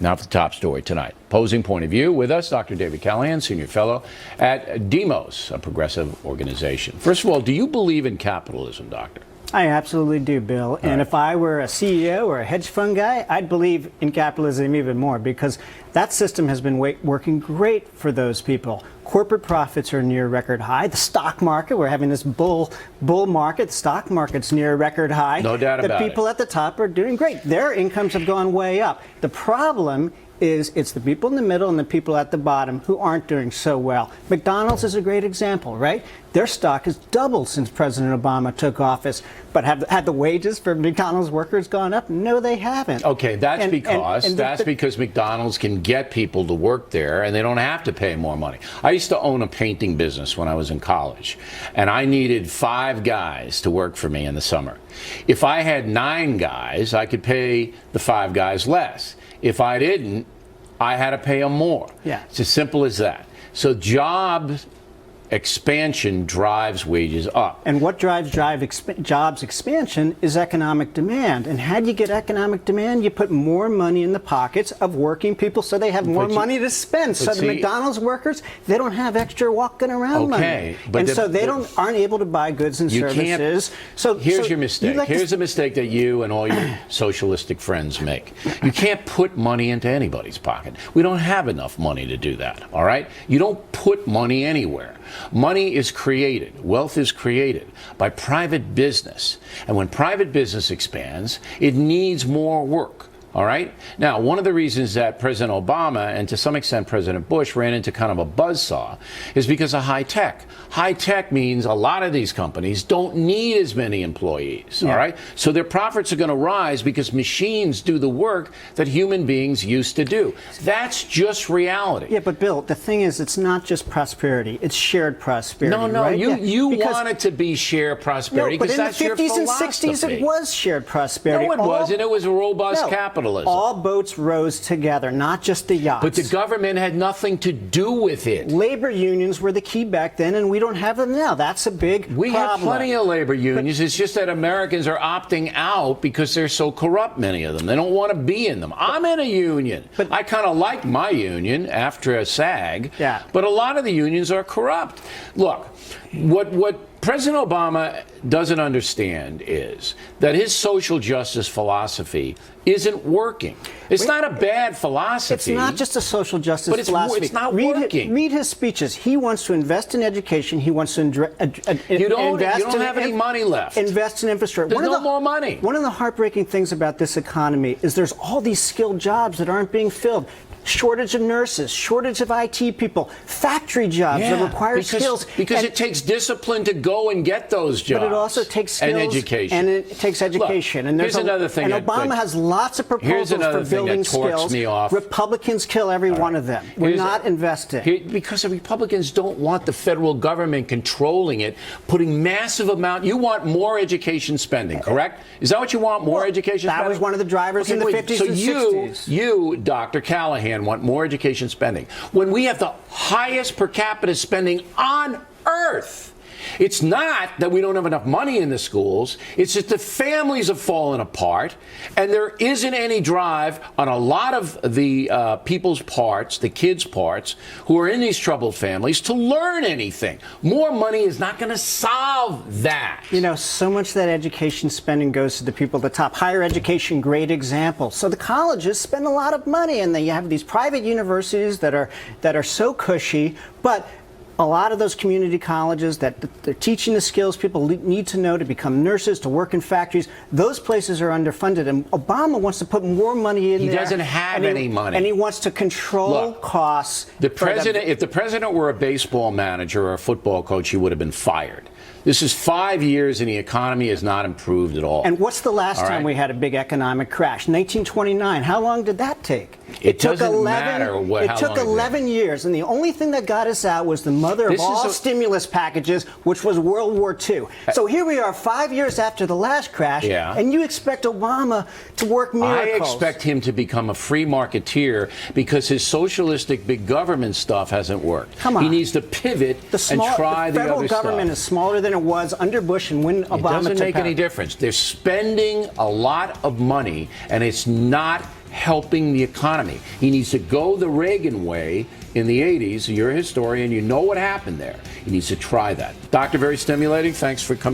Now for the top story tonight. Opposing point of view with us, Dr. David Callahan, Senior Fellow at Demos, a progressive organization. First of all, do you believe in capitalism, Doctor? I absolutely do, Bill. And if I were a CEO or a hedge fund guy, I'd believe in capitalism even more, because that system has been working great for those people. Corporate profits are near record high. The stock market, we're having this bull market. The stock market's near record high. No doubt about it. The people at the top are doing great. Their incomes have gone way up. The problem is it's the people in the middle and the people at the bottom who aren't doing so well. McDonald's is a great example, right? Their stock has doubled since President Obama took office. But have the wages for McDonald's workers gone up? No, they haven't. Okay, that's because McDonald's can get people to work there and they don't have to pay more money. I used to own a painting business when I was in college, and I needed 5 guys to work for me in the summer. If I had 9 guys, I could pay the 5 guys less. If I didn't, I had to pay them more. Yeah. It's as simple as that. So jobs expansion drives wages up. And what drives jobs expansion is economic demand. And how do you get economic demand? You put more money in the pockets of working people so they have more money to spend. So the McDonald's workers, they don't have extra walking around money. But so they aren't able to buy goods and services. So here's your mistake. Here's a mistake that you and all your socialistic friends make. You can't put money into anybody's pocket. We don't have enough money to do that, all right? You don't put money anywhere. Money is created, wealth is created by private business. And when private business expands, it needs more work. All right? Now, one of the reasons that President Obama and to some extent President Bush ran into kind of a buzzsaw is because of high tech. High tech means a lot of these companies don't need as many employees. All right? So their profits are going to rise because machines do the work that human beings used to do. That's just reality. Yeah, but Bill, the thing is, it's not just prosperity. It's shared prosperity. No, right? you want it to be shared prosperity because that's your philosophy. But in the 50s and 60s, it was shared prosperity. No, it wasn't. It was a robust capitalism. All boats rose together, not just the yachts. But the government had nothing to do with it. Labor unions were the key back then, and we don't have them now. That's a big problem. We have plenty of labor unions. It's just that Americans are opting out because they're so corrupt, many of them. They don't want to be in them. I'm in a union. But I kind of like my union after a SAG. Yeah. But a lot of the unions are corrupt. Look, what President Obama doesn't understand is that his social justice philosophy isn't working. It's not a bad philosophy. It's not just a social justice philosophy. It's not working. Read his speeches. He wants to invest in education. He wants to you don't have any money left. Invest in infrastructure. There's no more money. One of the heartbreaking things about this economy is there's all these skilled jobs that aren't being filled. Shortage of nurses, shortage of IT people, factory jobs that require skills. Because it takes discipline to go and get those jobs. But it also takes skills and education. And it takes education. Look, here's another thing. And Obama has lots of proposals for building skills. Me off. Republicans kill every one of them. We're not investing. Because the Republicans don't want the federal government controlling it, putting massive amount. You want more education spending, correct? Is that what you want, more education spending? That was one of the drivers in the 50s and 60s. So you, Dr. Callahan, want more education spending when we have the highest per capita spending on earth. It's not that we don't have enough money in the schools. It's that the families have fallen apart, and there isn't any drive on a lot of the people's parts, the kids' parts, who are in these troubled families to learn anything. More money is not going to solve that. You know, so much of that education spending goes to the people at the top. Higher education, great example. So the colleges spend a lot of money, and you have these private universities that are so cushy, but a lot of those community colleges that they're teaching the skills people need to know to become nurses, to work in factories, those places are underfunded. And Obama wants to put more money in there. He doesn't have any money. And he wants to control costs. If the president were a baseball manager or a football coach, he would have been fired. This is 5 years and the economy has not improved at all. And what's the last time we had a big economic crash? 1929. How long did that take? It doesn't matter It took 11 years, and the only thing that got us out was the mother of all stimulus packages, which was World War II. So here we are 5 years after the last crash, and you expect Obama to work miracles. I expect him to become a free marketeer because his socialistic big government stuff hasn't worked. Come on. He needs to pivot and try the other stuff. The federal government is smaller than it was under Bush and when Obama took power. It doesn't make any difference. They're spending a lot of money, and it's not helping the economy. He needs to go the Reagan way in the 80s. You're a historian. You know what happened there. He needs to try that. Doctor, very stimulating. Thanks for coming.